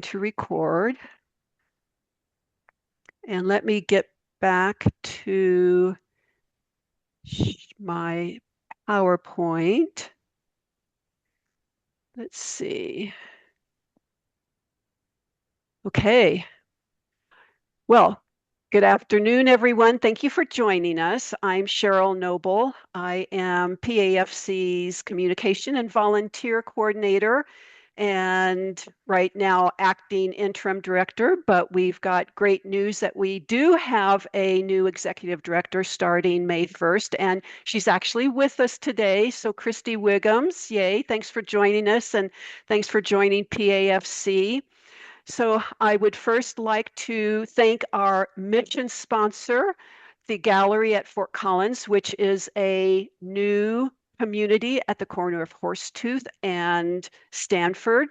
to record. And let me get back to my PowerPoint. Let's see. Okay. Well, good afternoon, everyone. Thank you for joining us. I'm Cheryl Noble. I am PAFC's Communication and Volunteer Coordinator, and right now acting interim director, but we've got great news that we do have a new executive director starting May 1st, and she's actually with us today. So Christy Wiggums, yay, thanks for joining us, and thanks for joining PAFC. So I would first like to thank our mission sponsor, the gallery at Fort Collins, which is a new community at the corner of Horsetooth and Stanford.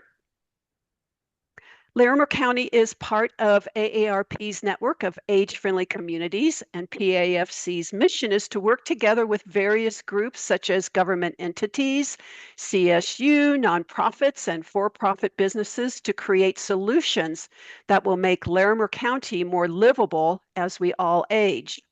Larimer County is part of AARP's network of age-friendly communities, and PAFC's mission is to work together with various groups such as government entities, CSU, nonprofits, and for-profit businesses to create solutions that will make Larimer County more livable as we all age.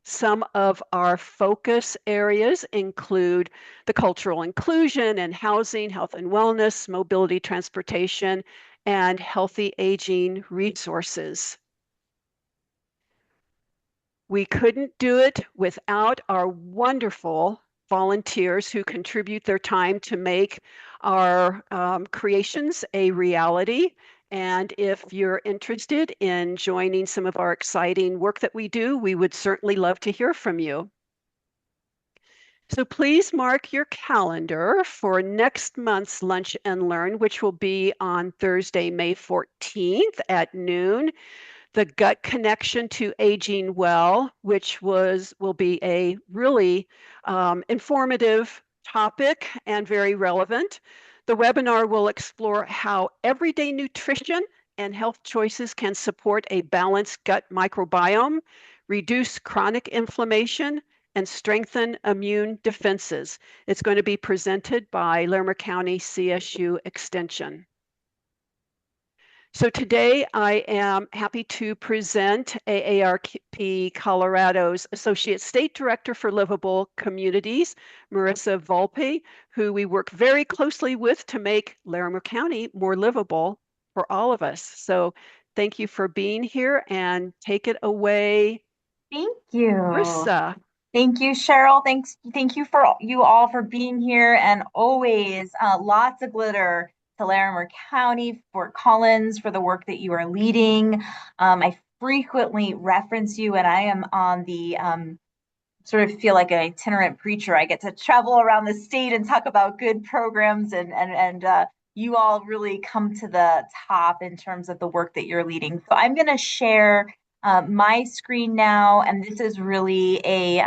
Some of our focus areas include the cultural inclusion and housing, health and wellness, mobility, transportation, and healthy aging resources. We couldn't do it without our wonderful volunteers who contribute their time to make our creations a reality. And if you're interested in joining some of our exciting work that we do, we would certainly love to hear from you. So please mark your calendar for next month's Lunch and Learn, which will be on Thursday, May 14th at noon. The Gut Connection to Aging Well, which will be a really informative topic and very relevant. The webinar will explore how everyday nutrition and health choices can support a balanced gut microbiome, reduce chronic inflammation, and strengthen immune defenses. It's going to be presented by Larimer County CSU Extension. So today I am happy to present AARP Colorado's Associate State Director for Livable Communities, Marissa Volpe, who we work very closely with to make Larimer County more livable for all of us. So thank you for being here, and take it away, Thank you. Marissa. Thank you, Cheryl. Thank you for you all for being here, and always lots of glitter to Larimer County, Fort Collins, for the work that you are leading. I frequently reference you, and I am on the sort of feel like an itinerant preacher. I get to travel around the state and talk about good programs, and you all really come to the top in terms of the work that you're leading. So I'm going to share my screen now, and this is really a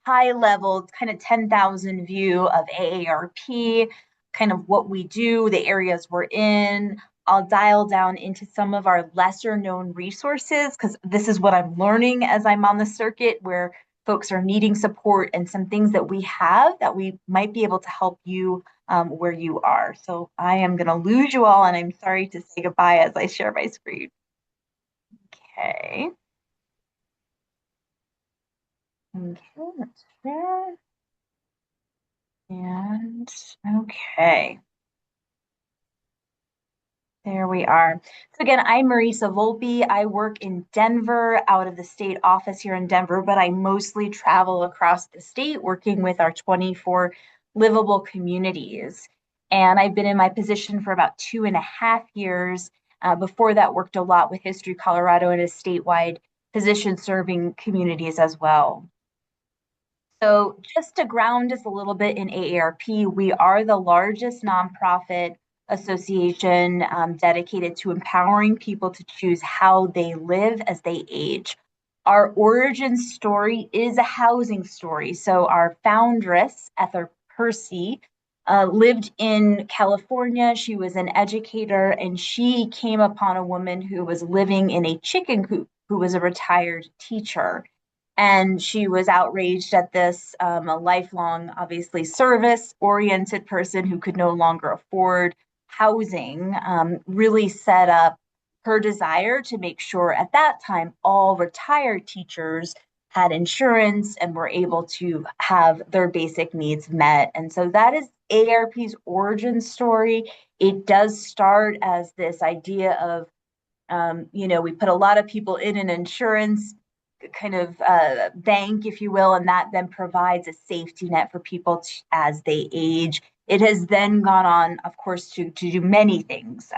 high level, kind of 10,000 view of AARP, kind of what we do, the areas we're in. I'll dial down into some of our lesser known resources because this is what I'm learning as I'm on the circuit, where folks are needing support, and some things that we have that we might be able to help you where you are. So I am going to lose you all, and I'm sorry to say goodbye as I share my screen. Okay. Okay, let's share. And okay. There we are. So again, I'm Marisa Volpe. I work in Denver, out of the state office here in Denver, but I mostly travel across the state working with our 24 livable communities. And I've been in my position for about 2.5 years. Before that, worked a lot with History Colorado in a statewide position serving communities as well. So just to ground us a little bit in AARP, we are the largest nonprofit association dedicated to empowering people to choose how they live as they age. Our origin story is a housing story. So our foundress, Ethel Percy, lived in California. She was an educator, and she came upon a woman who was living in a chicken coop, who was a retired teacher. And she was outraged at this, a lifelong, obviously, service oriented person who could no longer afford housing, really set up her desire to make sure at that time all retired teachers had insurance and were able to have their basic needs met. And so that is AARP's origin story. It does start as this idea of, we put a lot of people in an insurance kind of bank, if you will, and that then provides a safety net for people as they age. It has then gone on, of course, to do many things.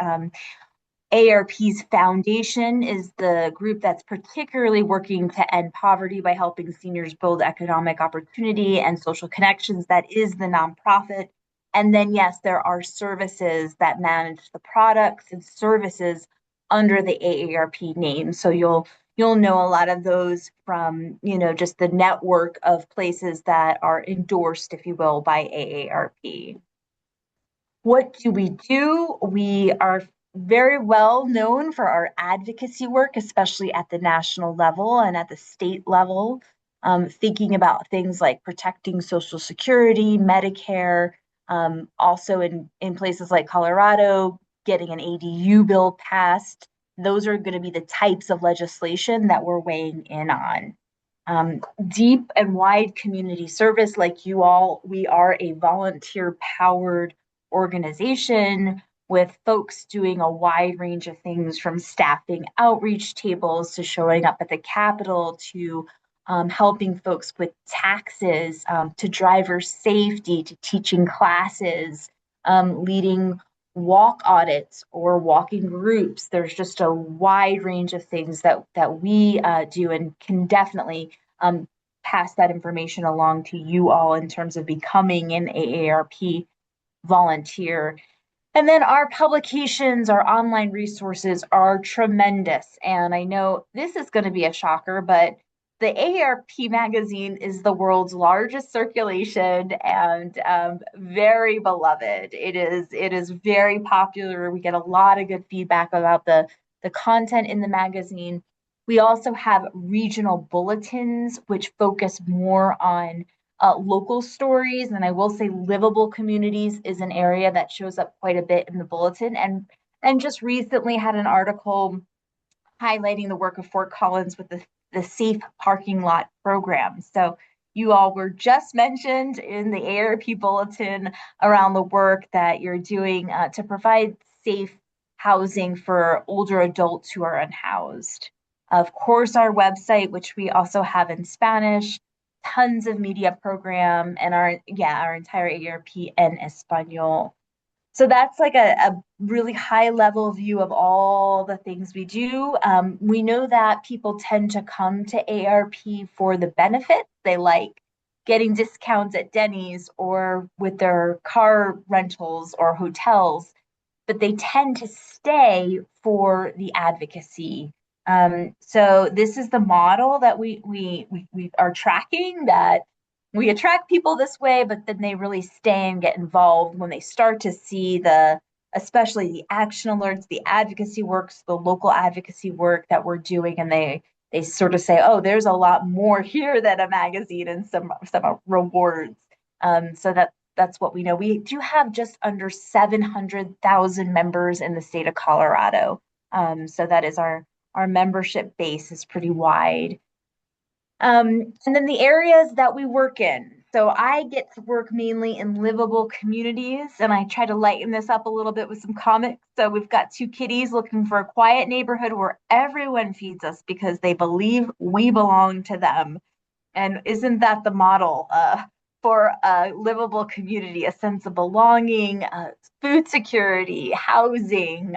AARP's foundation is the group that's particularly working to end poverty by helping seniors build economic opportunity and social connections. That is the nonprofit. And then, yes, there are services that manage the products and services under the AARP name. So you'll know a lot of those from, just the network of places that are endorsed, if you will, by AARP. What do? We are very well known for our advocacy work, especially at the national level and at the state level, thinking about things like protecting Social Security, Medicare, also in places like Colorado, getting an ADU bill passed. Those are going to be the types of legislation that we're weighing in on. Deep and wide community service, like you all, we are a volunteer powered organization with folks doing a wide range of things from staffing outreach tables to showing up at the Capitol to helping folks with taxes, to driver safety, to teaching classes, leading walk audits or walking groups. There's just a wide range of things that we do and can definitely pass that information along to you all in terms of becoming an AARP volunteer. And then our publications, our online resources are tremendous. And I know this is going to be a shocker, but the AARP magazine is the world's largest circulation and very beloved. It is very popular. We get a lot of good feedback about the content in the magazine. We also have regional bulletins, which focus more on local stories. And I will say livable communities is an area that shows up quite a bit in the bulletin. And just recently had an article highlighting the work of Fort Collins with the safe parking lot program. So you all were just mentioned in the AARP bulletin around the work that you're doing to provide safe housing for older adults who are unhoused. Of course, our website, which we also have in Spanish, tons of media program, and our entire AARP in Espanol. So that's like a really high level view of all the things we do. We know that people tend to come to AARP for the benefits. They like getting discounts at Denny's or with their car rentals or hotels, but they tend to stay for the advocacy. So this is the model that we are tracking, that we attract people this way, but then they really stay and get involved when they start to see especially the action alerts, the advocacy works, the local advocacy work that we're doing, and they sort of say, oh, there's a lot more here than a magazine and some rewards. So that's what we know. We do have just under 700,000 members in the state of Colorado. So that is our membership base is pretty wide. And then the areas that we work in. So I get to work mainly in livable communities, and I try to lighten this up a little bit with some comics. So we've got two kitties looking for a quiet neighborhood where everyone feeds us because they believe we belong to them. And isn't that the model for a livable community? A sense of belonging, food security, housing,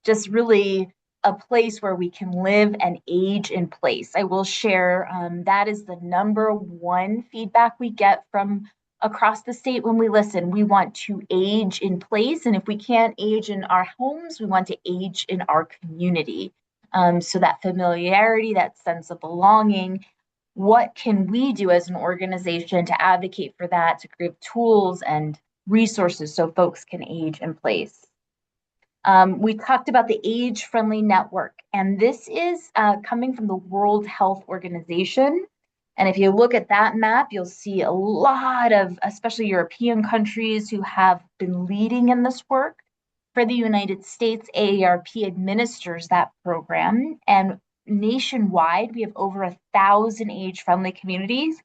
just really a place where we can live and age in place. I will share that is the number one feedback we get from across the state when we listen. We want to age in place. And if we can't age in our homes, we want to age in our community. So that familiarity, that sense of belonging, what can we do as an organization to advocate for that, to create tools and resources so folks can age in place? We talked about the age-friendly network, and this is coming from the World Health Organization. And if you look at that map, you'll see a lot of, especially European countries who have been leading in this work. For the United States, AARP administers that program, and nationwide, we have over 1,000 age-friendly communities.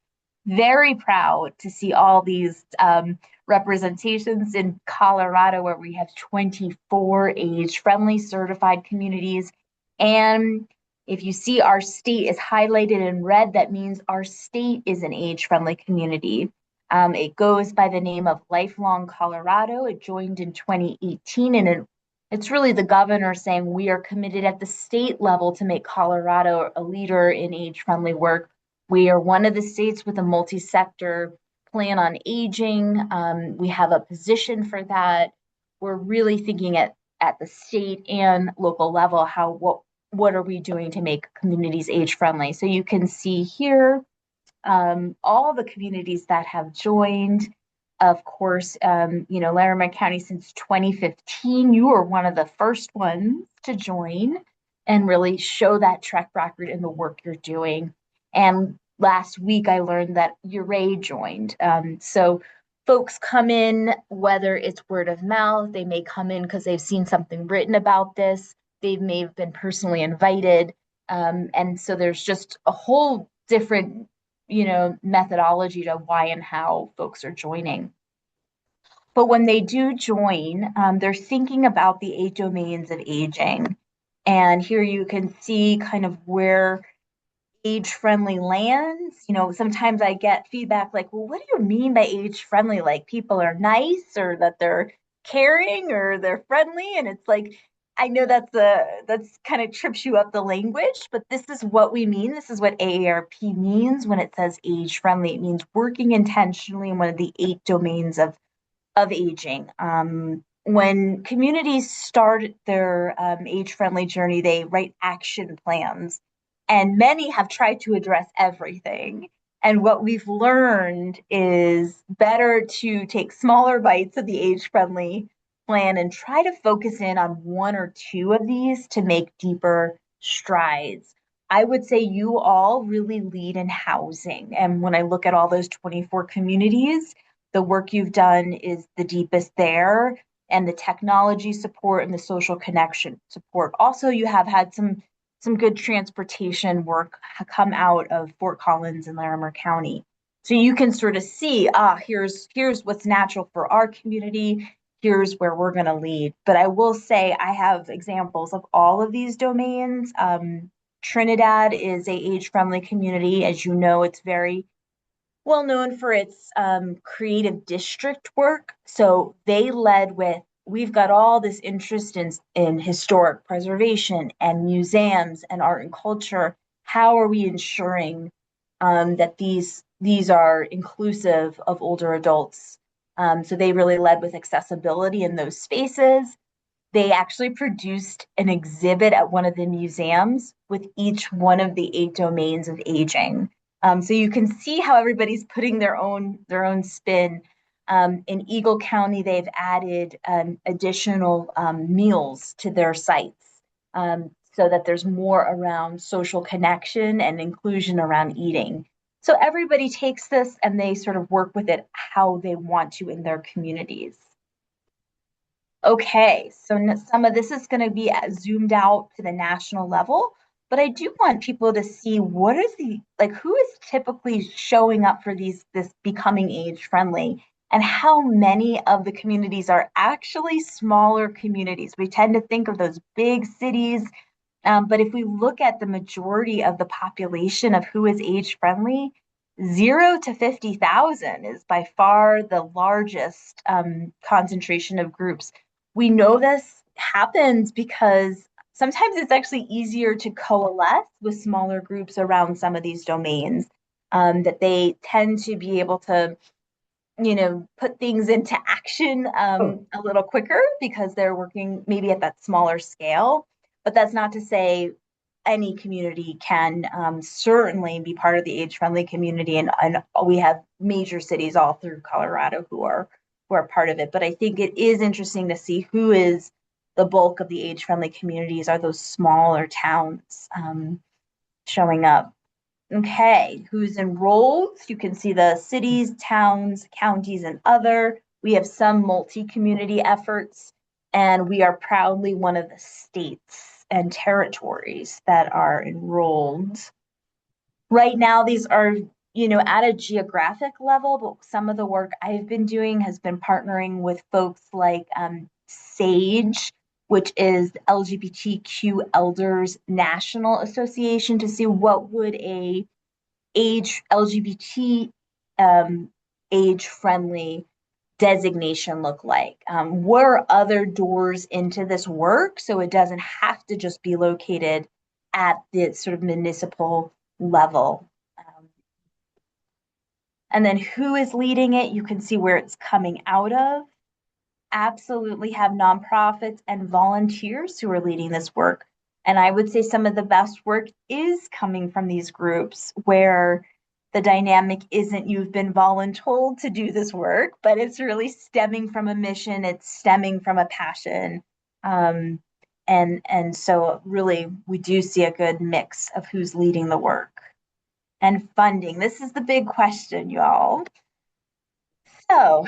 Very proud to see all these representations in Colorado, where we have 24 age-friendly certified communities. And if you see our state is highlighted in red, that means our state is an age-friendly community. It goes by the name of Lifelong Colorado. It joined in 2018, and it's really the governor saying we are committed at the state level to make Colorado a leader in age-friendly work. We are one of the states with a multi-sector plan on aging. We have a position for that. We're really thinking at the state and local level what are we doing to make communities age friendly. So you can see here all the communities that have joined. Of course, Larimer County since 2015, you were one of the first ones to join and really show that track record in the work you're doing. And last week, I learned that Uray joined. So folks come in, whether it's word of mouth, they may come in because they've seen something written about this, they may have been personally invited. And so there's just a whole different methodology to why and how folks are joining. But when they do join, they're thinking about the 8 domains of aging. And here you can see kind of where age-friendly lands. Sometimes I get feedback like, well, what do you mean by age-friendly? Like people are nice or that they're caring or they're friendly? And it's like, I know that's kind of trips you up the language, but this is what we mean. This is what AARP means when it says age-friendly. It means working intentionally in one of the 8 domains of aging. When communities start their age-friendly journey, they write action plans, and many have tried to address everything. And what we've learned is better to take smaller bites of the age-friendly plan and try to focus in on one or two of these to make deeper strides. I would say you all really lead in housing. And when I look at all those 24 communities, the work you've done is the deepest there, and the technology support and the social connection support. Also, you have had some good transportation work come out of Fort Collins and Larimer County. So you can sort of see, here's what's natural for our community. Here's where we're going to lead. But I will say I have examples of all of these domains. Trinidad is a age-friendly community. As you know, it's very well known for its creative district work. So they led with, we've got all this interest in historic preservation and museums and art and culture. How are we ensuring that these are inclusive of older adults? So they really led with accessibility in those spaces. They actually produced an exhibit at one of the museums with each one of the 8 domains of aging. So you can see how everybody's putting their own spin. In Eagle County, they've added additional meals to their sites so that there's more around social connection and inclusion around eating. So everybody takes this and they sort of work with it how they want to in their communities. Okay, so some of this is going to be zoomed out to the national level, but I do want people to see what is who is typically showing up for this becoming age friendly, and how many of the communities are actually smaller communities. We tend to think of those big cities, but if we look at the majority of the population of who is age friendly, 0 to 50,000 is by far the largest concentration of groups. We know this happens because sometimes it's actually easier to coalesce with smaller groups around some of these domains, that they tend to be able to, put things into action a little quicker because they're working maybe at that smaller scale. But that's not to say any community can certainly be part of the age-friendly community, and we have major cities all through Colorado who are part of it. But I think it is interesting to see who is the bulk of the age-friendly communities are those smaller towns showing up. Okay, who's enrolled? You can see the cities, towns, counties, and other. We have some multi-community efforts, and we are proudly one of the states and territories that are enrolled. Right now, these are, at a geographic level, but some of the work I've been doing has been partnering with folks like SAGE, which is LGBTQ Elders National Association, to see what would a LGBT age friendly designation look like? What are other doors into this work so it doesn't have to just be located at the sort of municipal level? And then who is leading it? You can see where it's coming out of. Absolutely have nonprofits and volunteers who are leading this work. And I would say some of the best work is coming from these groups where the dynamic isn't you've been voluntold to do this work, but it's really stemming from a mission, it's stemming from a passion. And so really we do see a good mix of who's leading the work. And funding. This is the big question, y'all. So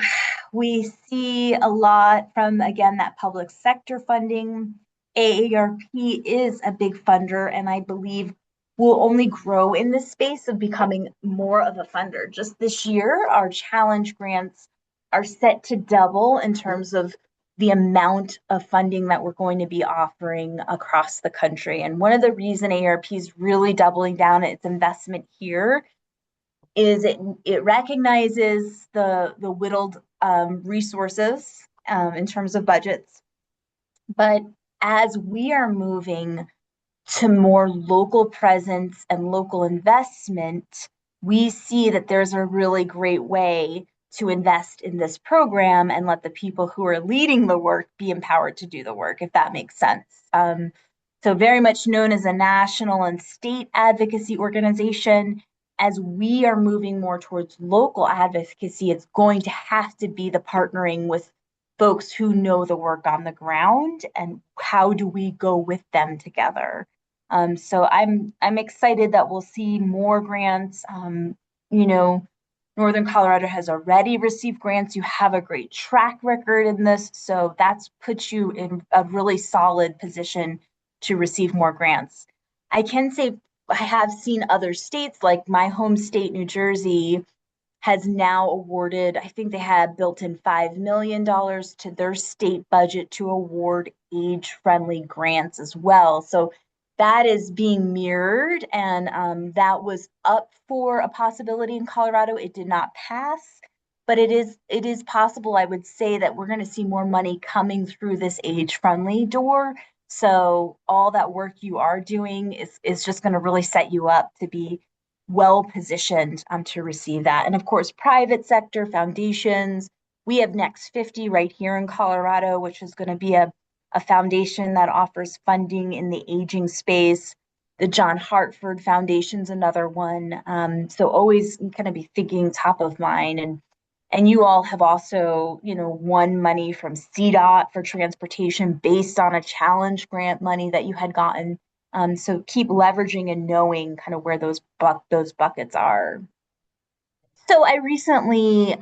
we see a lot from, again, that public sector funding. AARP is a big funder, and I believe will only grow in this space of becoming more of a funder. Just this year, our challenge grants are set to double in terms of the amount of funding that we're going to be offering across the country. And one of the reasons AARP is really doubling down its investment here is it recognizes the whittled resources in terms of budgets. But as we are moving to more local presence and local investment, we see that there's a really great way to invest in this program and let the people who are leading the work be empowered to do the work, if that makes sense. So very much known as a national and state advocacy organization. As we are moving more towards local advocacy, it's going to have to be the partnering with folks who know the work on the ground, and how do we go with them together? So I'm excited that we'll see more grants. Northern Colorado has already received grants. You have a great track record in this, so that's put you in a really solid position to receive more grants. I can say I have seen other states, like my home state, New Jersey, has now awarded, I think they had built in $5 million to their state budget to award age-friendly grants as well. So that is being mirrored, and that was up for a possibility in Colorado. It did not pass, but it is possible, I would say, that we're going to see more money coming through this age-friendly door. So all that work you are doing is just going to really set you up to be well positioned to receive that. And of course, private sector foundations. We have Next 50 right here in Colorado, which is going to be a foundation that offers funding in the aging space. The John Hartford Foundation's another one. So always kind of be thinking top of mind. And you all have also, won money from CDOT for transportation based on a challenge grant money that you had gotten. So keep leveraging and knowing kind of where those buckets are. So I recently,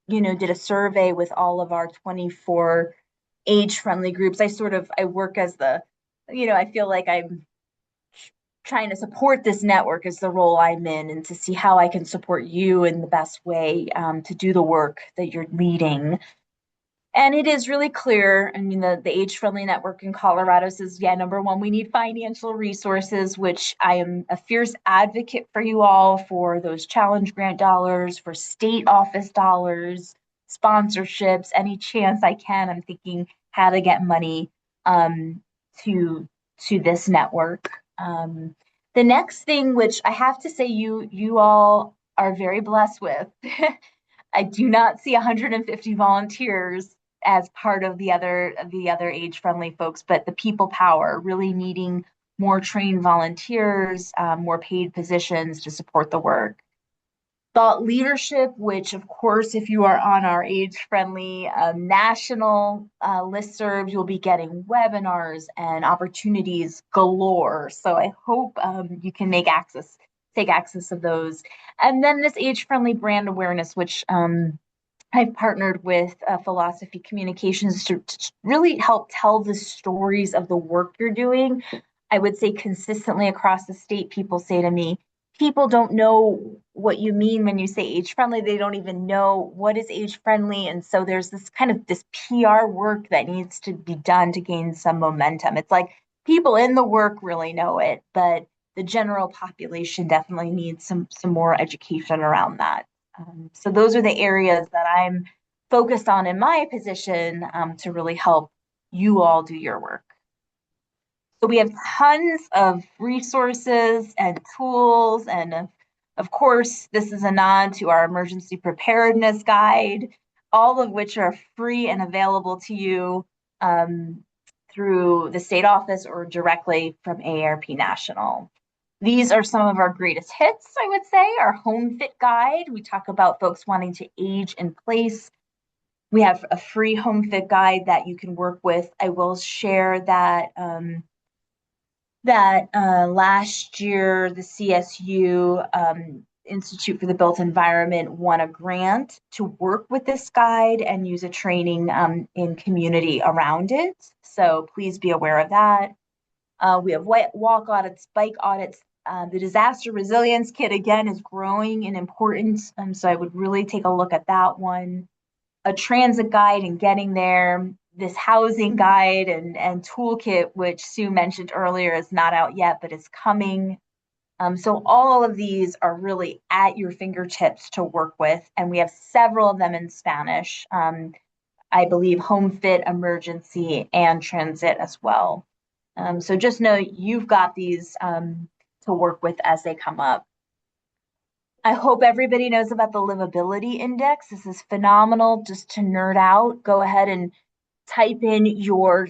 did a survey with all of our 24 age-friendly groups. I work as I feel like I'm trying to support this network is the role I'm in, and to see how I can support you in the best way to do the work that you're leading. And it is really clear. I mean, the age-friendly network in Colorado says, yeah, number one, we need financial resources, which I am a fierce advocate for you all, for those challenge grant dollars, for state office dollars, sponsorships, any chance I can. I'm thinking how to get money to this network. The next thing, which I have to say you all are very blessed with, I do not see 150 volunteers as part of the other age-friendly folks, but the people power, really needing more trained volunteers, more paid positions to support the work. thought leadership, which of course, if you are on our age-friendly national listserv, you'll be getting webinars and opportunities galore. So I hope you can take access of those. And then this age-friendly brand awareness, which I've partnered with Philosophy Communications to really help tell the stories of the work you're doing. I would say consistently across the state, people say to me, people don't know what you mean when you say age friendly. They don't even know what is age friendly. And so there's this PR work that needs to be done to gain some momentum. It's like people in the work really know it, but the general population definitely needs some more education around that. So those are the areas that I'm focused on in my position to really help you all do your work. So we have tons of resources and tools. And of course, this is a nod to our emergency preparedness guide, all of which are free and available to you through the state office or directly from AARP National. These are some of our greatest hits, I would say. Our home fit guide. We talk about folks wanting to age in place. We have a free home fit guide that you can work with. I will share that last year the CSU Institute for the Built Environment won a grant to work with this guide and use a training in community around it. So please be aware of that. We have walk audits, bike audits. The disaster resilience kit, again, is growing in importance. So I would really take a look at that one. A transit guide and getting there. This housing guide and toolkit, which Sue mentioned earlier, is not out yet, but is coming. So all of these are really at your fingertips to work with. And we have several of them in Spanish. I believe home fit, emergency, and transit as well. So just know you've got these to work with as they come up. I hope everybody knows about the livability index. This is phenomenal. Just to nerd out, go ahead and type in your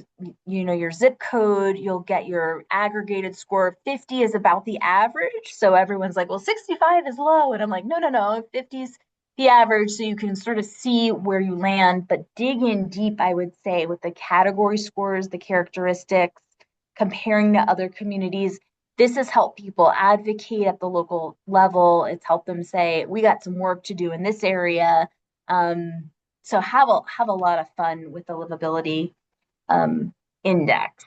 zip code. You'll get your aggregated score. 50 is about the average. So everyone's like, well, 65 is low. And I'm like, no, 50 is the average. So you can sort of see where you land, but dig in deep, I would say, with the category scores, the characteristics, comparing to other communities. This has helped people advocate at the local level. It's helped them say, we got some work to do in this area. So have a lot of fun with the livability index.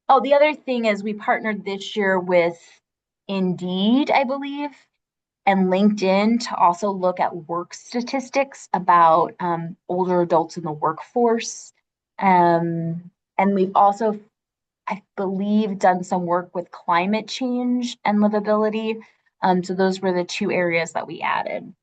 Oh, the other thing is we partnered this year with Indeed, I believe, and LinkedIn to also look at work statistics about older adults in the workforce. And we've also, I believe, done some work with climate change and livability. So those were the two areas that we added.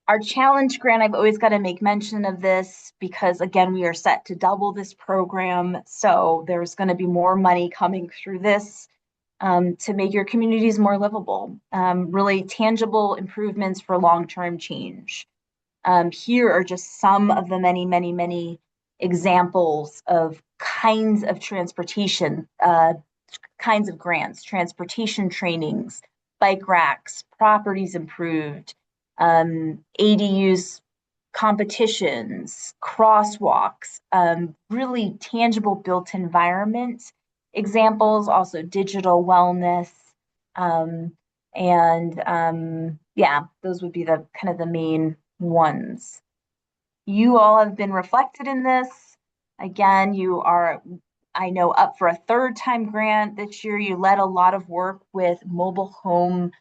Our challenge grant, I've always got to make mention of this because, again, we are set to double this program. So there's going to be more money coming through this to make your communities more livable, really tangible improvements for long-term change. Here are just some of the many, many, many examples of kinds of transportation, kinds of grants, transportation trainings, bike racks, properties improved, ADUs competitions, crosswalks, really tangible built environment examples, also digital wellness. Yeah, those would be the kind of the main ones. You all have been reflected in this. Again, you are, I know, up for a third time grant this year. You led a lot of work with mobile home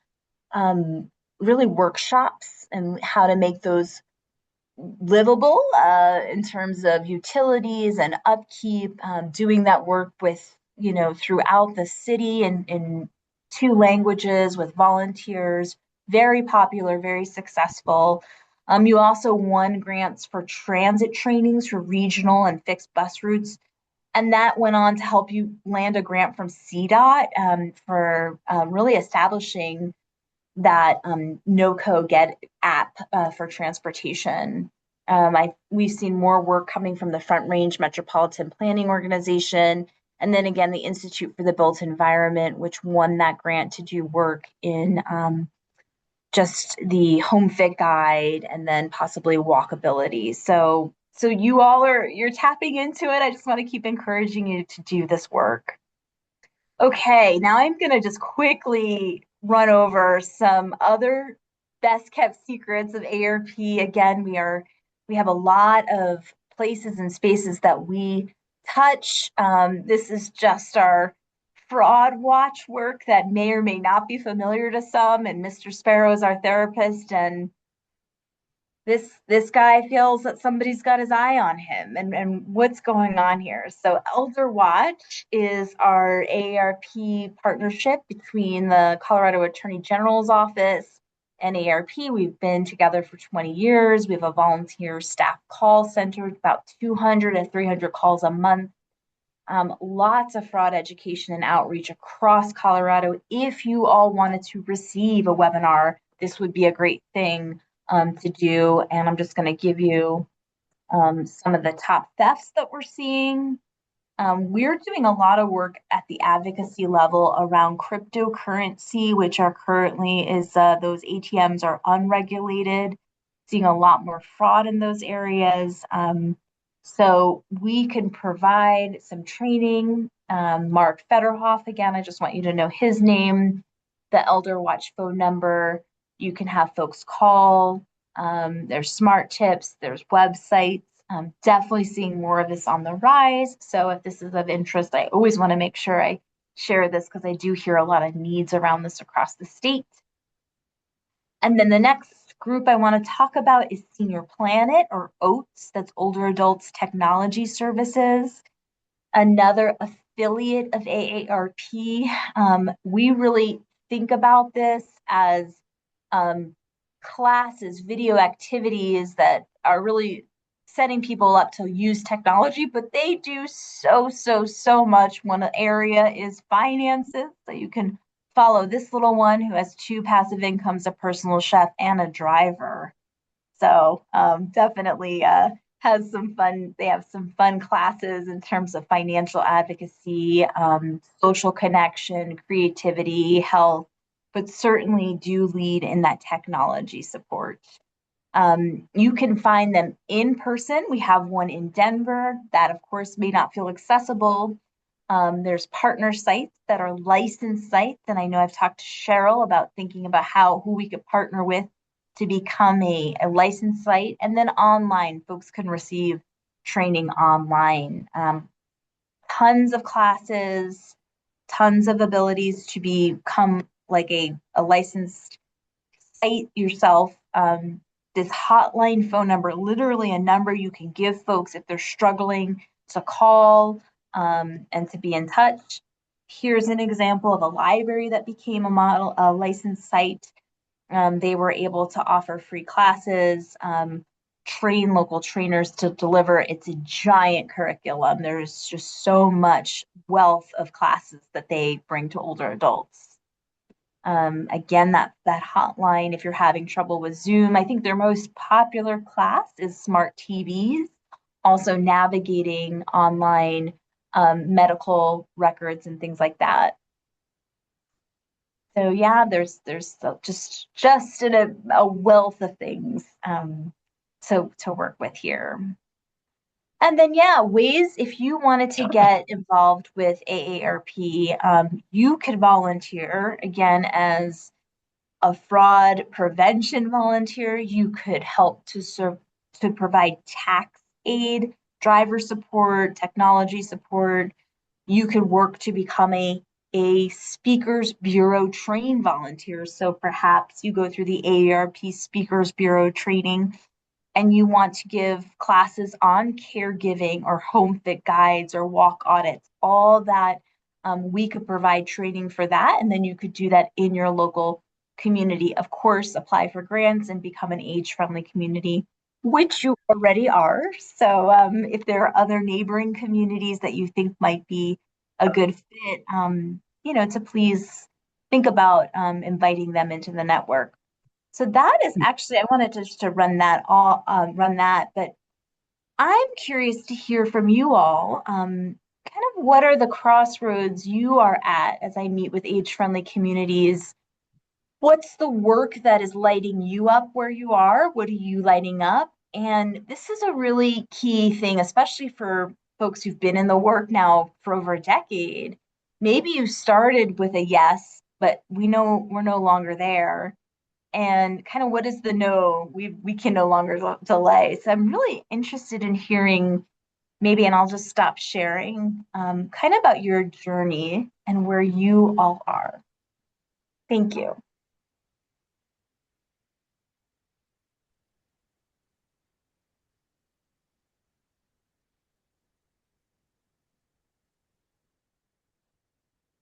really workshops and how to make those livable in terms of utilities and upkeep, doing that work with, throughout the city in 2 languages with volunteers, very popular, very successful. You also won grants for transit trainings for regional and fixed bus routes. And that went on to help you land a grant from CDOT for really establishing that no-code get app for transportation. We've seen more work coming from the Front Range Metropolitan Planning Organization, and then again, the Institute for the Built Environment, which won that grant to do work in just the home fit guide and then possibly walkability. So you all you're tapping into it. I just want to keep encouraging you to do this work. Okay, now I'm going to just quickly run over some other best kept secrets of AARP. Again, we have a lot of places and spaces that we touch. This is just our fraud watch work that may or may not be familiar to some. And Mr. Sparrow is our therapist, and this guy feels that somebody's got his eye on him, and what's going on here. So Elder Watch is our AARP partnership between the Colorado Attorney General's office and AARP. We've been together for 20 years. We have a volunteer staff call center, about 200 and 300 calls a month. Lots of fraud education and outreach across Colorado. If you all wanted to receive a webinar, this would be a great thing to do. And I'm just going to give you some of the top thefts that we're seeing. We're doing a lot of work at the advocacy level around cryptocurrency, which are currently those ATMs are unregulated, seeing a lot more fraud in those areas. So we can provide some training. Mark Federhoff, again, I just want you to know his name, the Elder Watch phone number. You can have folks call. There's smart tips, there's websites. Definitely seeing more of this on the rise. So if this is of interest, I always want to make sure I share this because I do hear a lot of needs around this across the state. And then the next group I want to talk about is Senior Planet, or OATS, that's Older Adults Technology Services, another affiliate of AARP. We really think about this as classes, video activities that are really setting people up to use technology, but they do so much. One area is finances. So you can follow this little one who has 2 passive incomes, a personal chef and a driver. So definitely has some fun. They have some fun classes in terms of financial advocacy, social connection, creativity, health, but certainly do lead in that technology support. You can find them in person. We have one in Denver that, of course, may not feel accessible. There's partner sites that are licensed sites. And I know I've talked to Cheryl about thinking about who we could partner with to become a licensed site. And then online, folks can receive training online. Tons of classes, tons of abilities to become like a licensed site yourself. This hotline phone number, literally a number you can give folks if they're struggling to call and to be in touch. Here's an example of a library that became a licensed site. They were able to offer free classes, train local trainers to deliver. It's a giant curriculum. There's just so much wealth of classes that they bring to older adults. Again, that hotline, if you're having trouble with Zoom, I think their most popular class is smart TVs, also navigating online medical records and things like that. So yeah, there's just a wealth of things to work with here. And then, yeah, ways if you wanted to get involved with AARP, you could volunteer again as a fraud prevention volunteer. You could help to provide tax aid, driver support, technology support. You could work to become a Speakers Bureau trained volunteer. So perhaps you go through the AARP Speakers Bureau training and you want to give classes on caregiving or home fit guides or walk audits, all that, we could provide training for that. And then you could do that in your local community. Of course, apply for grants and become an age-friendly community, which you already are. So if there are other neighboring communities that you think might be a good fit, to please think about inviting them into the network. So that is actually, I wanted just to run that, but I'm curious to hear from you all, kind of what are the crossroads you are at as I meet with age-friendly communities What's the work that is lighting you up where you are? What are you lighting up? And this is a really key thing, especially for folks who've been in the work now for over a decade. Maybe you started with a yes, but we know we're no longer there. And kind of what is the no? We can no longer delay. So I'm really interested in hearing maybe, and I'll just stop sharing, kind of about your journey and where you all are. Thank you.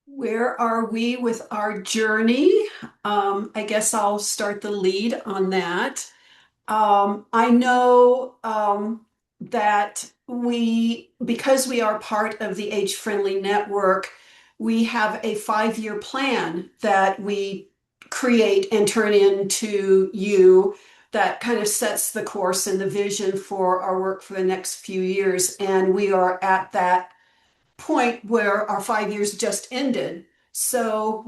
Where are we with our journey? I guess I'll start the lead on that. I know that because we are part of the Age Friendly Network, we have a 5-year plan that we create and turn into you that kind of sets the course and the vision for our work for the next few years. And we are at that point where our 5 years just ended. So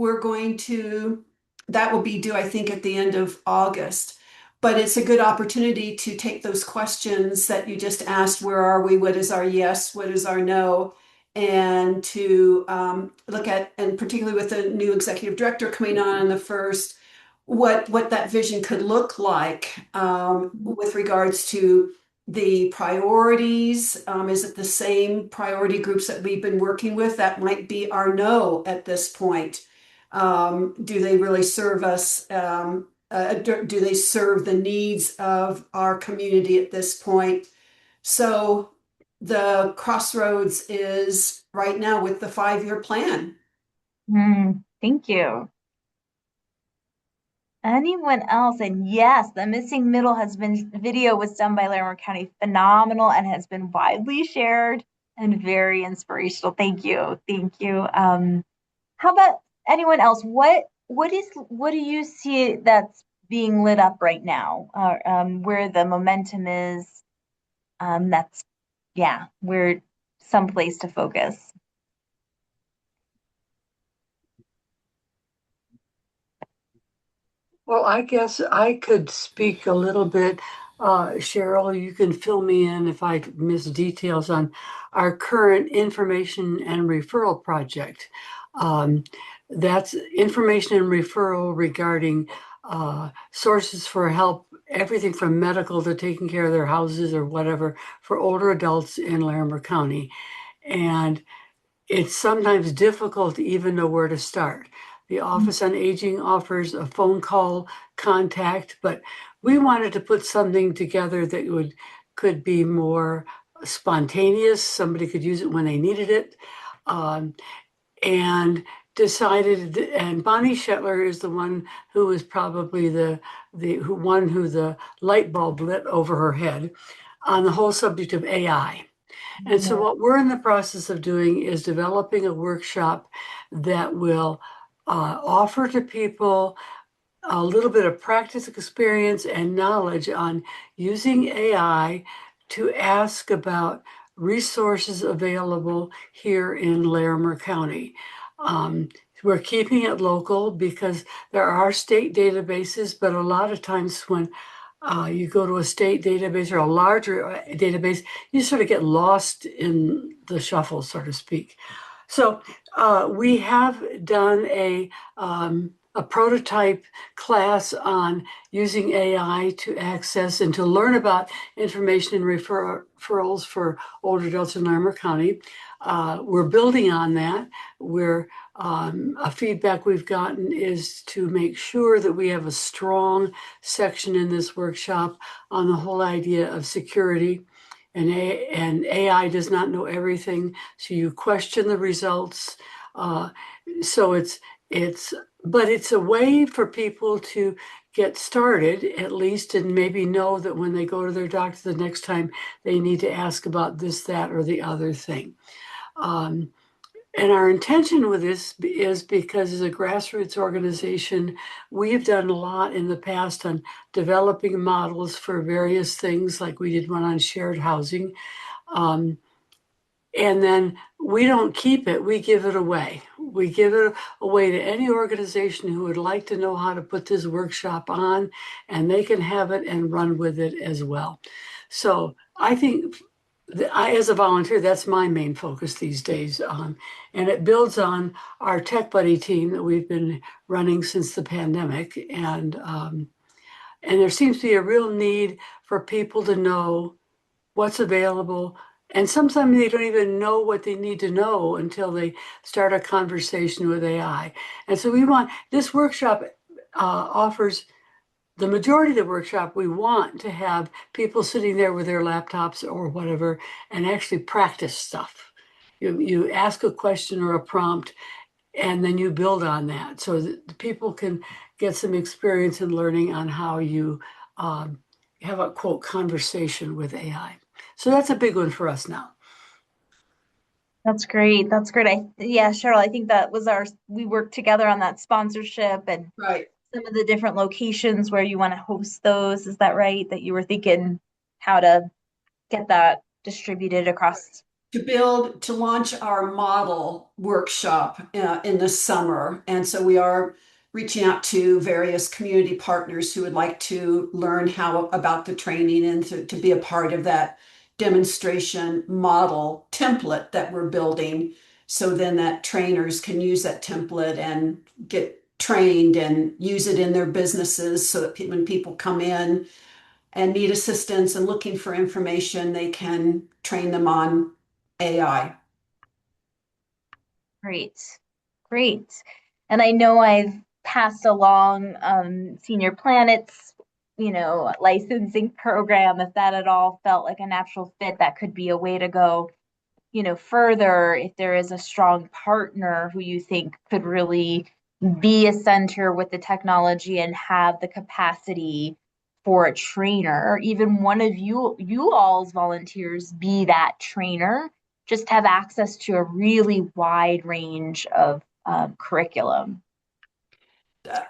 that will be due, I think, at the end of August. But it's a good opportunity to take those questions that you just asked, where are we? What is our yes? What is our no? And to look at, and particularly with the new executive director coming on the first, what that vision could look like with regards to the priorities. Is it the same priority groups that we've been working with? That might be our no at this point. Do they really serve us? Do they serve the needs of our community at this point? So the crossroads is right now with the 5-year plan. Thank you. Anyone else? And yes, the missing middle has been video was done by Larimer County, phenomenal, and has been widely shared and very inspirational. Thank you. Thank you. How about anyone else? What do you see that's being lit up right now? Where the momentum is? That's yeah, we're someplace to focus. Well, I guess I could speak a little bit. Cheryl, you can fill me in if I miss details on our current information and referral project. Um, that's information and referral regarding sources for help, everything from medical to taking care of their houses or whatever for older adults in Larimer County. And it's sometimes difficult to even know where to start. The Office on Aging offers a phone call contact, but we wanted to put something together that could be more spontaneous. Somebody could use it when they needed it. Um, and decided, and Bonnie Shetler is the one who was probably who the light bulb lit over her head on the whole subject of AI. And so, what we're in the process of doing is developing a workshop that will offer to people a little bit of practice experience and knowledge on using AI to ask about resources available here in Larimer County. We're keeping it local because there are state databases, but a lot of times when you go to a state database or a larger database, you sort of get lost in the shuffle, so to speak. So we have done a prototype class on using AI to access and to learn about information and referrals for older adults in Larimer County. We're building on that. A feedback we've gotten is to make sure that we have a strong section in this workshop on the whole idea of security. And AI does not know everything, so you question the results. So but it's a way for people to get started at least, and maybe know that when they go to their doctor the next time, they need to ask about this, that, or the other thing. And our intention with this is because as a grassroots organization, we've done a lot in the past on developing models for various things, like we did one on shared housing. And then we don't keep it, we give it away. We give it away to any organization who would like to know how to put this workshop on, and they can have it and run with it as well. So I think as a volunteer, that's my main focus these days. And it builds on our Tech Buddy team that we've been running since the pandemic. And there seems to be a real need for people to know what's available. And sometimes they don't even know what they need to know until they start a conversation with AI. And so we want this workshop offers the majority of the workshop. We want to have people sitting there with their laptops or whatever and actually practice stuff. You ask a question or a prompt, and then you build on that so that the people can get some experience in learning on how you have a quote conversation with AI. So that's a big one for us now. That's great. That's great. Yeah, Cheryl, I think that was we worked together on that sponsorship and Right. some of the different locations where you want to host those. Is that right? That you were thinking how to get that distributed across? To launch our model workshop in the summer. And so we are reaching out to various community partners who would like to learn how about the training and to be a part of that demonstration model template that we're building. So then that trainers can use that template and get trained and use it in their businesses so that when people come in and need assistance and looking for information, they can train them on AI. Great. Great. And I know I've passed along Senior Planet's, licensing program. If that at all felt like a natural fit, that could be a way to go, further if there is a strong partner who you think could really be a center with the technology and have the capacity for a trainer, or even one of you all's volunteers be that trainer, just have access to a really wide range of curriculum.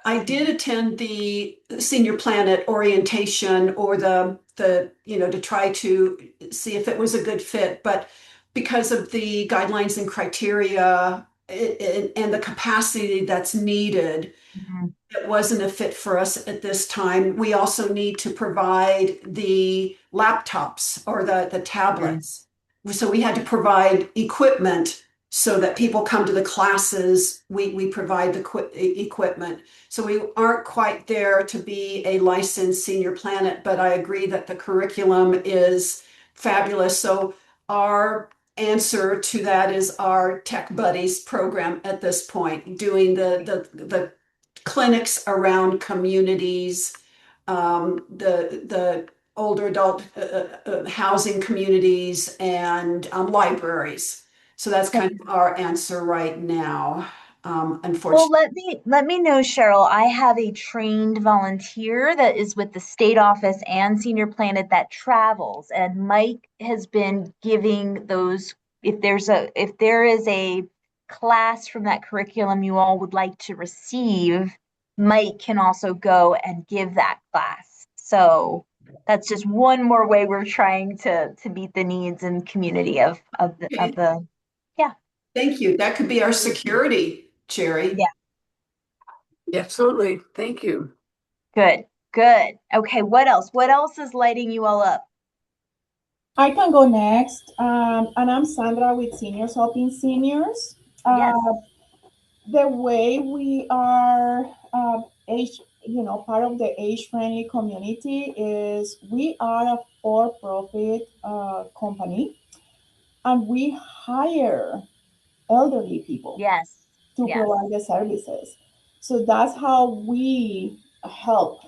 I did attend the Senior Planet orientation or to try to see if it was a good fit, but because of the guidelines and criteria and the capacity that's needed, Mhm. it wasn't a fit for us at this time. We also need to provide the laptops or the tablets. So we had to provide equipment so that people come to the classes. We provide the equipment. So we aren't quite there to be a licensed Senior Planet, but I agree that the curriculum is fabulous. So our answer to that is our Tech Buddies program at this point, doing the clinics around communities, the older adult housing communities, and libraries. So that's kind of our answer right now. Well, Unfortunately, let me know, Cheryl. I have a trained volunteer that is with the state office and Senior Planet that travels, and Mike has been giving those. If there is a class from that curriculum you all would like to receive, Mike can also go and give that class. So that's just one more way we're trying to meet the needs and community of okay, the yeah. thank you. That could be our security, Cherry. Yeah. Absolutely. Thank you. Good, good. Okay, what else? What else is lighting you all up? I can go next. And I'm Sandra with Seniors Helping Seniors. Yes. The way we are age, part of the age-friendly community is we are a for-profit company, and we hire elderly people Yes. to Yes. provide the services. So that's how we help.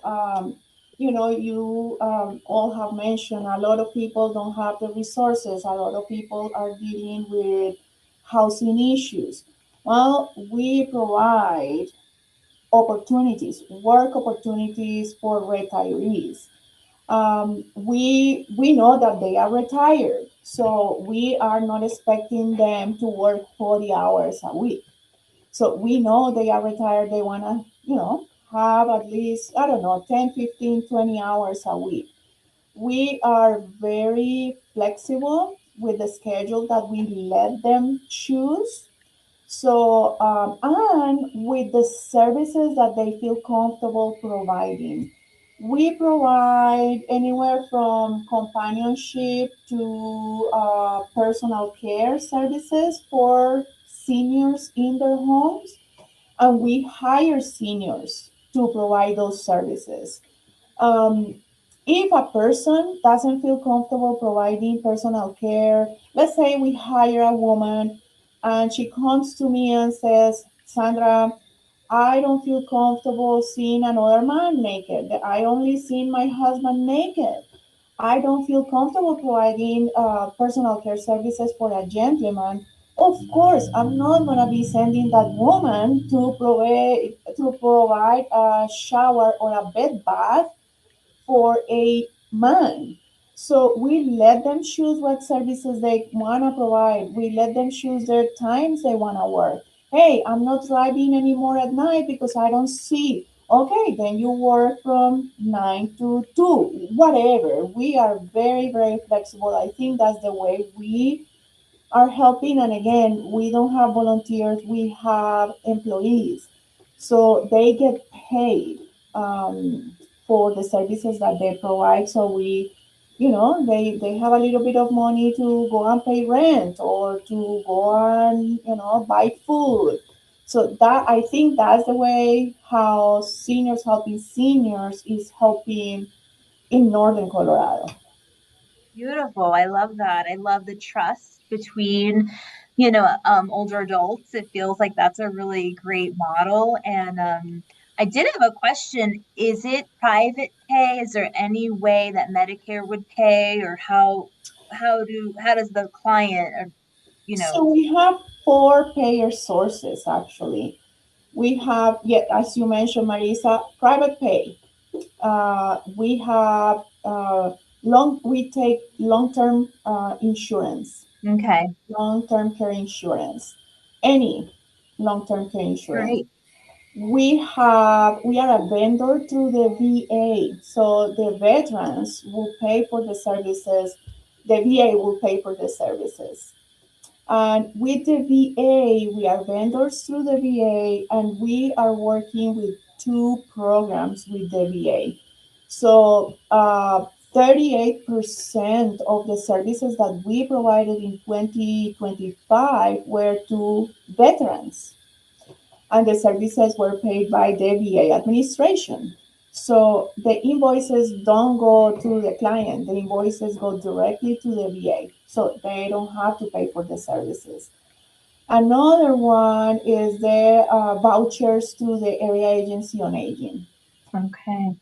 You all have mentioned a lot of people don't have the resources. A lot of people are dealing with housing issues. Well, we provide opportunities, work opportunities for retirees. We know that they are retired, so we are not expecting them to work 40 hours a week. So we know they are retired. They want to, have at least, I don't know, 10, 15, 20 hours a week. We are very flexible with the schedule that we let them choose. So, and with the services that they feel comfortable providing. We provide anywhere from companionship to personal care services for seniors in their homes, and we hire seniors to provide those services. Um, if a person doesn't feel comfortable providing personal care, let's say we hire a woman and she comes to me and says, Sandra, I don't feel comfortable seeing another man naked. I only seen my husband naked. I don't feel comfortable providing personal care services for a gentleman. Of course, I'm not gonna be sending that woman to provide a shower or a bed bath for a man. So we let them choose what services they want to provide. We let them choose their times they want to work. Hey, I'm not driving anymore at night because I don't see. Okay, then you work from 9 to 2, whatever. We are very, very flexible. I think that's the way we are helping. And again, we don't have volunteers, we have employees. So they get paid for the services that they provide. So they have a little bit of money to go and pay rent or to go and, buy food. So that I think that's the way how seniors helping seniors is helping in Northern Colorado. Beautiful. I love that. I love the trust between, older adults. It feels like that's a really great model. And I did have a question. Is it private pay? Is there any way that Medicare would pay, or how does the client, or, So we have four payer sources actually. We have, yeah, as you mentioned, Marisa, private pay. We have we take long-term insurance, okay, long-term care insurance, any long-term care insurance. great. We are a vendor through the VA, so the veterans will pay for the services. The VA will pay for the services. And with the VA, we are vendors through the VA, and we are working with two programs with the VA. So, 38% of the services that we provided in 2025 were to veterans, and the services were paid by the VA administration. So the invoices don't go to the client, the invoices go directly to the VA. So they don't have to pay for the services. Another one is the vouchers to the Area Agency on Aging. Okay,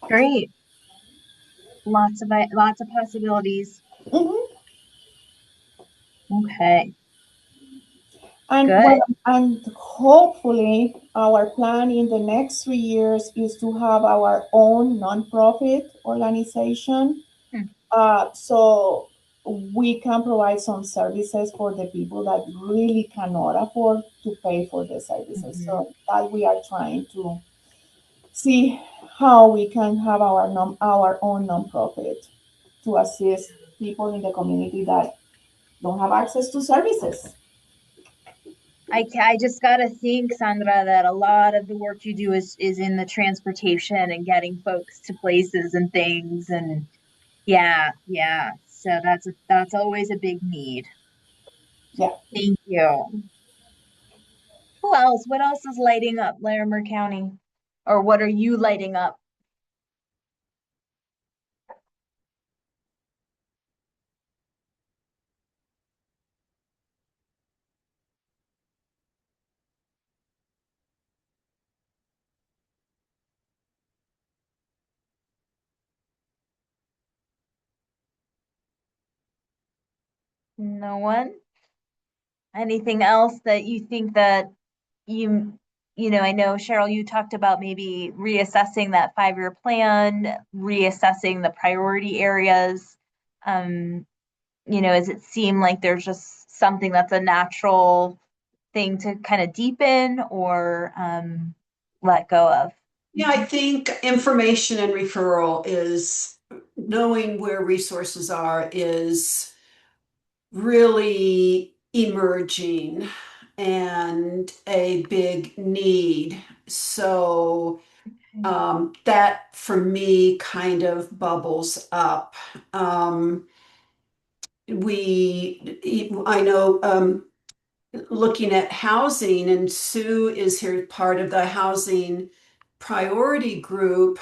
great. Lots of possibilities. Mhm. Okay, And good. well, and hopefully, our plan in the next 3 years is to have our own nonprofit organization. Hmm. So we can provide some services for the people that really cannot afford to pay for the services. Mhm. So that we are trying to see how we can have our own nonprofit to assist people in the community that don't have access to services. I just gotta think, Sandra, that a lot of the work you do is in the transportation and getting folks to places and things, and yeah, yeah. So that's always a big need. Yeah. Thank you. Who else? What else is lighting up Larimer County? Or what are you lighting up? No one? Anything else that you think that you I know Cheryl, you talked about maybe reassessing that 5-year plan, reassessing the priority areas. Um, does it seem like there's just something that's a natural thing to kind of deepen or let go of? Yeah, I think information and referral is knowing where resources are is really emerging and a big need. So that for me kind of bubbles up. Um, I know, looking at housing, and Sue is here part of the housing priority group.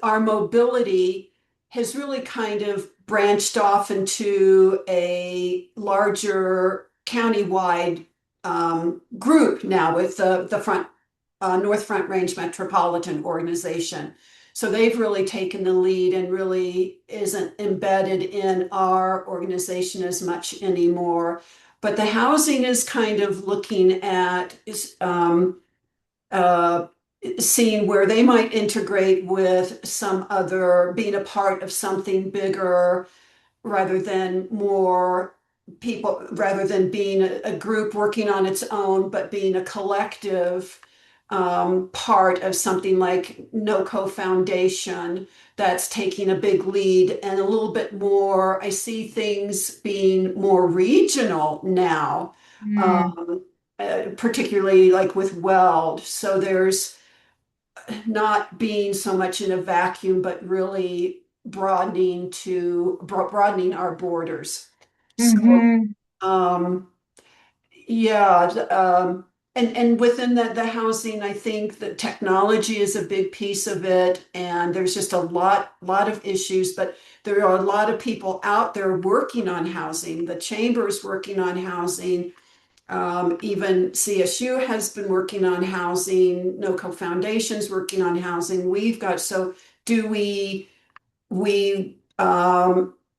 Our mobility has really kind of branched off into a larger countywide group now with the North Front Range Metropolitan Organization. So they've really taken the lead and really isn't embedded in our organization as much anymore. But the housing is kind of looking at uh, seeing where they might integrate with some other, being a part of something bigger rather than more people, rather than being a group working on its own, but being a collective part of something like NOCO Foundation that's taking a big lead and a little bit more. I see things being more regional now, Mm, um, particularly like with Weld. So there's not being so much in a vacuum, but really broadening our borders. So, mhm, um, yeah, and within the housing, I think that technology is a big piece of it, and there's just a lot of issues, but there are a lot of people out there working on housing. The chamber's working on housing. Even CSU has been working on housing, NOCO Foundation's working on housing. So do we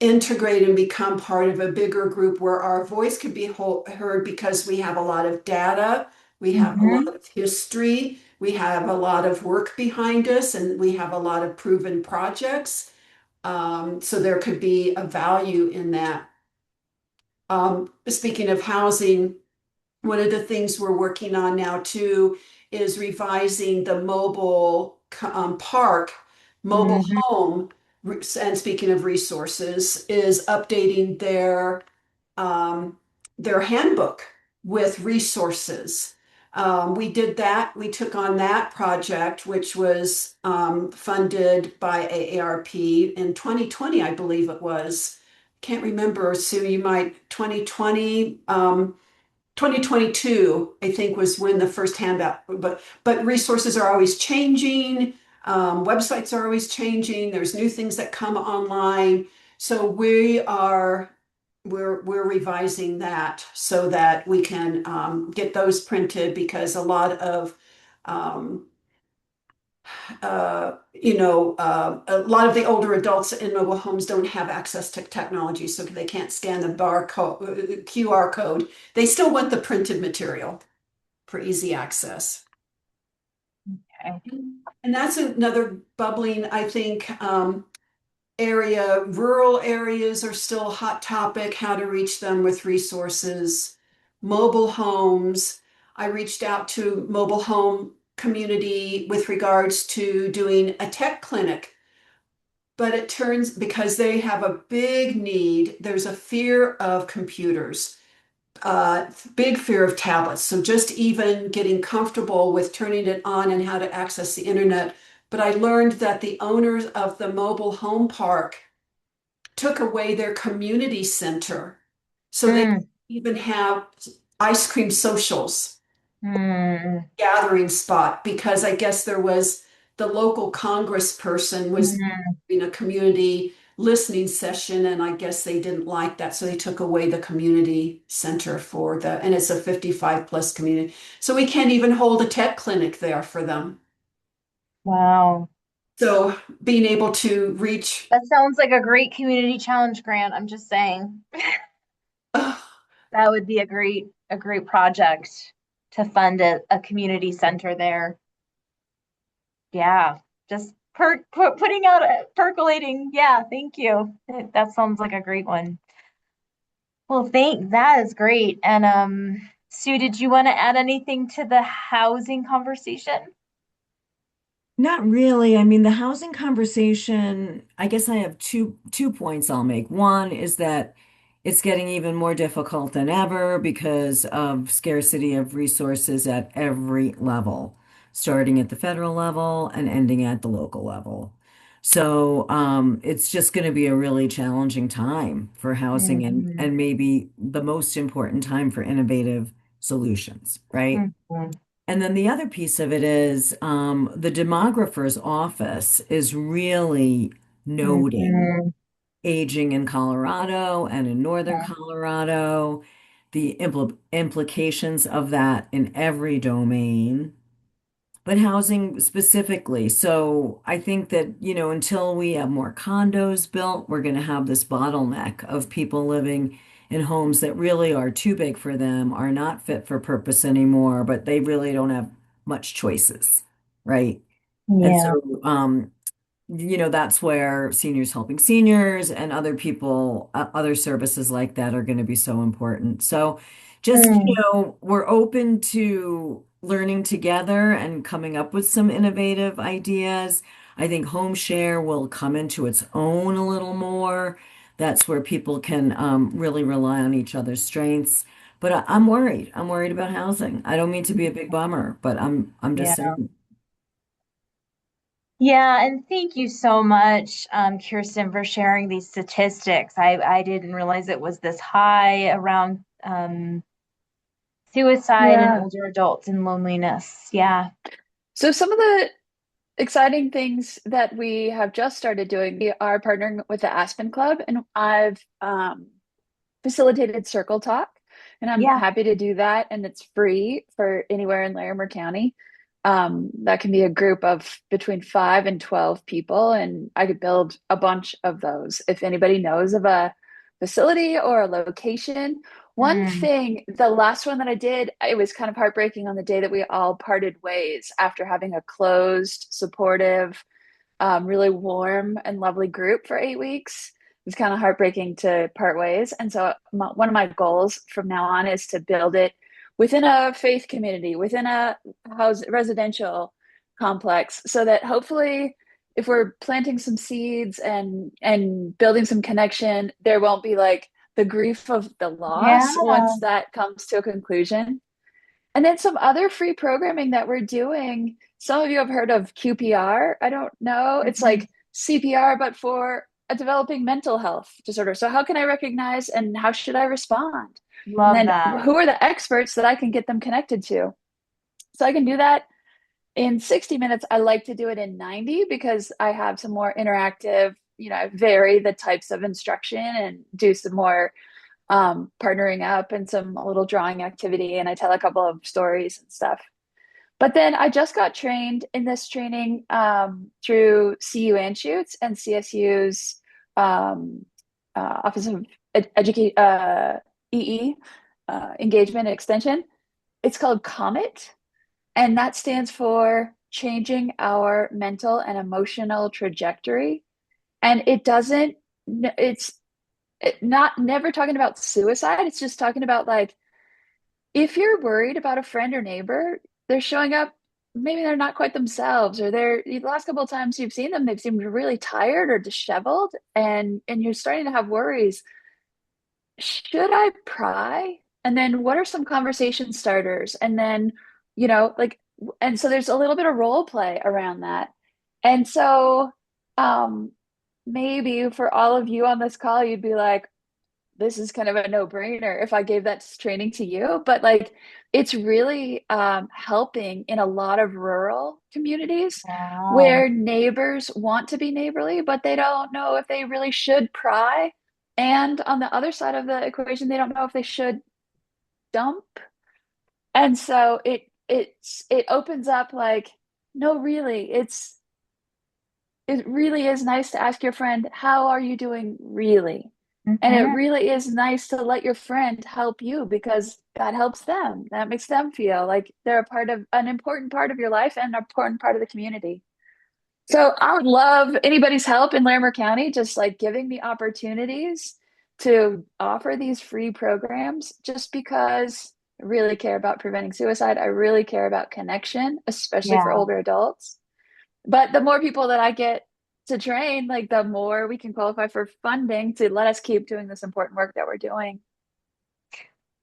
integrate and become part of a bigger group where our voice could be heard because we have a lot of data, we have a lot mhm, of history, we have a lot of work behind us, and we have a lot of proven projects. So there could be a value in that. Speaking of housing, one of the things we're working on now too is revising the park, mobile mhm, home, and speaking of resources, is updating their handbook with resources. We did that. We took on that project, which was funded by AARP in 2020, I believe it was. Can't remember, Sue, you might, 2020. 2022, I think, was when the first handout, but resources are always changing. Websites are always changing. There's new things that come online. So we're revising that so that we can get those printed because um, a lot of the older adults in mobile homes don't have access to technology, so they can't scan the QR code. They still want the printed material for easy access. okay. And that's another bubbling, I think, area. Rural areas are still a hot topic, how to reach them with resources. Mobile homes. I reached out to mobile home community with regards to doing a tech clinic, but it turns because they have a big need, there's a fear of computers, big fear of tablets. So just even getting comfortable with turning it on and how to access the internet. But I learned that the owners of the mobile home park took away their community center. So they Mm, even have ice cream socials, mm, gathering spot, because I guess there was the local congressperson was mm. in a community listening session, and I guess they didn't like that, so they took away the community center and it's a 55 plus community. So we can't even hold a tech clinic there for them. Wow. So being able to reach, That sounds like a great community challenge grant. I'm just saying. That would be a great project to fund a community center there. Yeah. Just putting out percolating. Yeah, thank you. That sounds like a great one. Well, that is great. And Sue, did you want to add anything to the housing conversation? Not really. I mean, the housing conversation, I guess I have two points I'll make. One is that it's getting even more difficult than ever because of scarcity of resources at every level, starting at the federal level and ending at the local level. So it's just going to be a really challenging time for housing Mhm. and maybe the most important time for innovative solutions, right? Mhm. And then the other piece of it is the demographer's office is really noting Mhm. aging in Colorado and in northern Colorado, the implications of that in every domain, but housing specifically. So I think that, until we have more condos built, we're going to have this bottleneck of people living in homes that really are too big for them, are not fit for purpose anymore, but they really don't have much choices, right? And Yeah. so, that's where seniors helping seniors and other people, other services like that are going to be so important. So just, Mm. we're open to learning together and coming up with some innovative ideas. I think home share will come into its own a little more. That's where people can really rely on each other's strengths. But I'm worried. I'm worried about housing. I don't mean to be a big bummer, but I'm just Yeah. saying. Yeah, and thank you so much, Kirsten, for sharing these statistics. I didn't realize it was this high around suicide in Yeah. older adults and loneliness. Yeah. So some of the exciting things that we have just started doing, we are partnering with the Aspen Club, and I've facilitated Circle Talk, and I'm Yeah. happy to do that. And it's free for anywhere in Larimer County. That can be a group of between 5 and 12 people, and I could build a bunch of those. If anybody knows of a facility or a location, one Mm. thing, the last one that I did, it was kind of heartbreaking on the day that we all parted ways after having a closed, supportive, really warm and lovely group for 8 weeks. It was kind of heartbreaking to part ways. And so, one of my goals from now on is to build it within a faith community, within a residential complex, so that hopefully, if we're planting some seeds and building some connection, there won't be like the grief of the Yeah. loss once that comes to a conclusion. And then some other free programming that we're doing. Some of you have heard of QPR. I don't know. It's Mhm. like CPR, but for a developing mental health disorder. So, how can I recognize and how should I respond? And Love then, that. who are the experts that I can get them connected to? So, I can do that in 60 minutes. I like to do it in 90 because I have some more interactive, I vary the types of instruction and do some more partnering up and some a little drawing activity, and I tell a couple of stories and stuff. But then I just got trained in this training through CU Anschutz and CSU's um, Office of Educate EE Engagement and Extension. It's called COMET, and that stands for Changing Our Mental and Emotional Trajectory. And it doesn't. It's not never talking about suicide. It's just talking about like if you're worried about a friend or neighbor, they're showing up, maybe they're not quite themselves, or they're the last couple of times you've seen them, they've seemed really tired or disheveled, and you're starting to have worries. Should I pry? And then what are some conversation starters? And then, like, and so there's a little bit of role play around that. And so, um, maybe for all of you on this call, you'd be like, this is kind of a no-brainer if I gave that training to you. But like it's really helping in a lot of rural communities Wow. where neighbors want to be neighborly, but they don't know if they really should pry. And on the other side of the equation, they don't know if they should dump. And so it opens up like, no, really, it really is nice to ask your friend, how are you doing really? And it Mhm. really is nice to let your friend help you because God helps them. That makes them feel like they're a part of an important part of your life and an important part of the community. So I would love anybody's help in Larimer County, just like giving me opportunities to offer these free programs just because I really care about preventing suicide. I really care about connection, especially for Yeah. older adults. But the more people that I get to train, like the more we can qualify for funding to let us keep doing this important work that we're doing.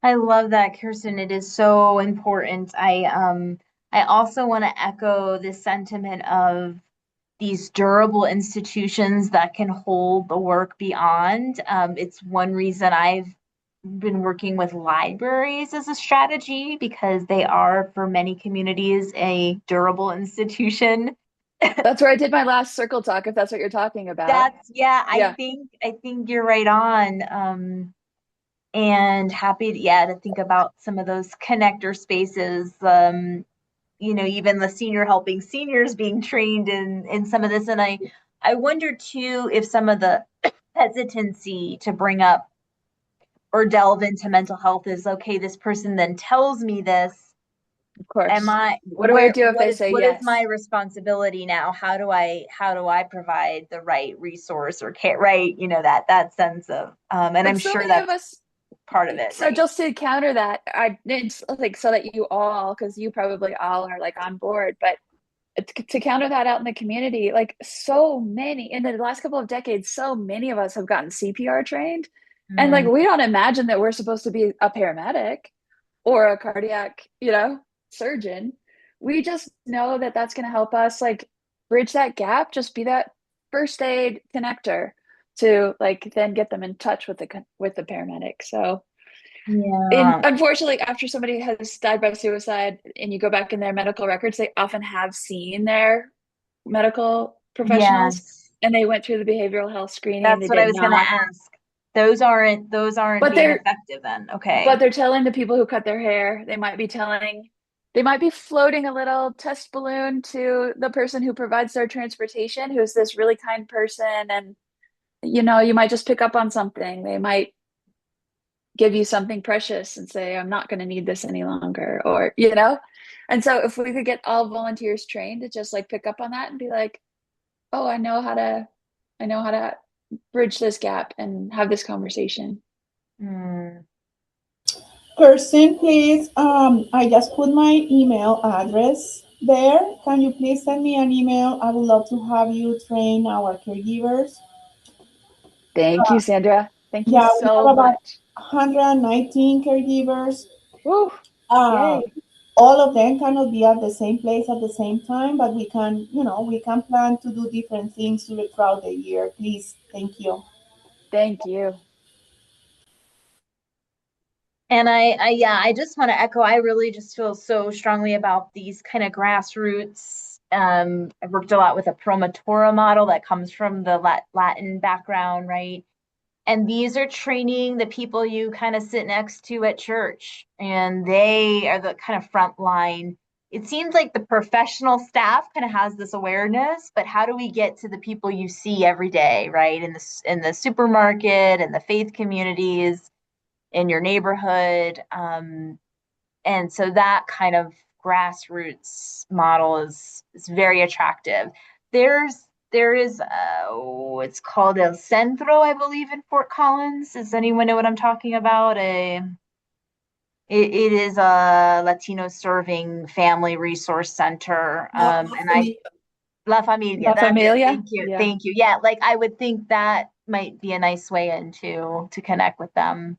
I love that, Kirsten. It is so important. I also want to echo this sentiment of these durable institutions that can hold the work beyond. It's one reason I've been working with libraries as a strategy because they are, for many communities, a durable institution. That's where I did my last circle talk, if that's what you're talking about. That's yeah, Yeah. I think you're right on. And happy to, yeah, to think about some of those connector spaces. Even the senior helping seniors being trained in some of this. And I wonder too if some of the hesitancy to bring up or delve into mental health is okay, this person then tells me this. Of Am course. I What do I where do if they say what is my yes? responsibility now? How do I provide the right resource or care, right? That sense of and I'm But so sure many of that's us, part of it, so right? just to counter that, it's like so that you all, because you probably all are like on board, but to counter that out in the community, like so many in the last couple of decades, so many of us have gotten CPR trained. And like Mm, we don't imagine that we're supposed to be a paramedic or a cardiac, surgeon. We just know that that's going to help us like bridge that gap, just be that first aid connector to like then get them in touch with the paramedic. So yeah. unfortunately, after somebody has died by suicide and you go back in their medical records, they often have seen their medical professionals Yes. and they went through the behavioral health screening and That's they what I did was gonna not. ask. Those aren't But being they're effective then. but Okay. they're telling the people who cut their hair, they might be floating a little test balloon to the person who provides their transportation, who's this really kind person. And, you might just pick up on something. They might give you something precious and say, I'm not going to need this any longer, or. And so if we could get all volunteers trained to just like pick up on that and be like, oh, I know how to bridge this gap and have this conversation. Hmm. Kirsten, please, I just put my email address there. Can you please send me an email? I would love to have you train our caregivers. Thank you, Sandra. Thank you Yeah, we so have about much. 119 caregivers. Woo, Um, yay. all of them cannot be at the same place at the same time, but we can plan to do different things throughout the year. Please, thank you. Thank you. And I just want to echo, I really just feel so strongly about these kind of grassroots. I've worked a lot with a promotora model that comes from the Latin background, right? And these are training the people you kind of sit next to at church, and they are the kind of front line. It seems like the professional staff kind of has this awareness, but how do we get to the people you see every day, right? In the supermarket and the faith communities in your neighborhood. And so that kind of grassroots model is very attractive. There is it's called El Centro, I believe, in Fort Collins. Does anyone know what I'm talking about? It is a Latino serving family resource center. And I La Familia, La that's it. Familia? Thank you. Yeah. Thank you. Yeah, like I would think that might be a nice way to connect with them.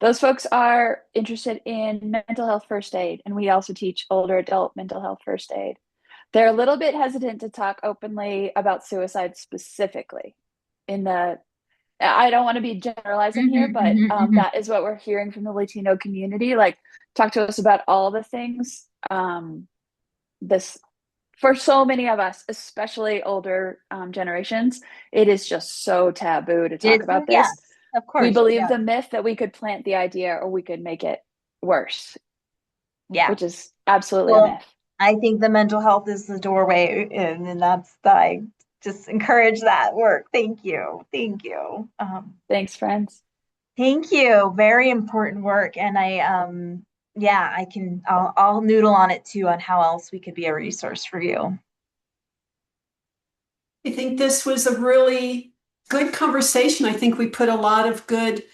Those folks are interested in mental health first aid, and we also teach older adult mental health first aid. They're a little bit hesitant to talk openly about suicide specifically. I don't want to be generalizing here, Mhm, but mhm, mhm. that is what we're hearing from the Latino community. Like, talk to us about all the things. This for so many of us, especially older generations, it is just so taboo to talk It's about this. yes, of We course. believe Yeah. the myth that we could plant the idea or we could make it worse, Yeah. which is absolutely a Well, myth. I think the mental health is the doorway, and I just encourage that work. Thank you. Thank you. Thanks, friends. Thank you. Very important work. And yeah, I'll noodle on it too on how else we could be a resource for you. I think this was a really good conversation. I think we put a lot of good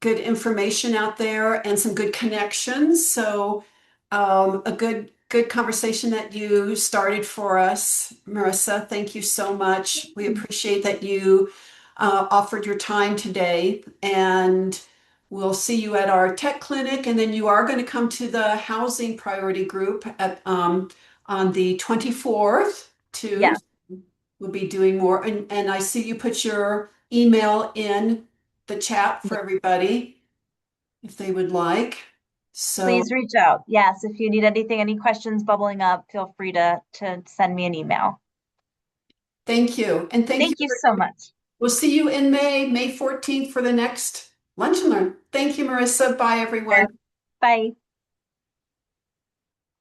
information out there and some good connections. So a good good conversation that you started for us, Marissa. Thank you so much. We appreciate that you offered your time today, and we'll see you at our tech clinic, and then you are going to come to the housing priority group at on the 24th too. Yeah. We'll be doing more, and I see you put your email in the chat for everybody if they would like. So Please reach out. Yes, if you need anything, any questions bubbling up, feel free to send me an email. thank you. And Thank you so much. We'll see you in May 14th for the next Lunch and Learn. Thank you, Marissa. Bye, everyone. Bye.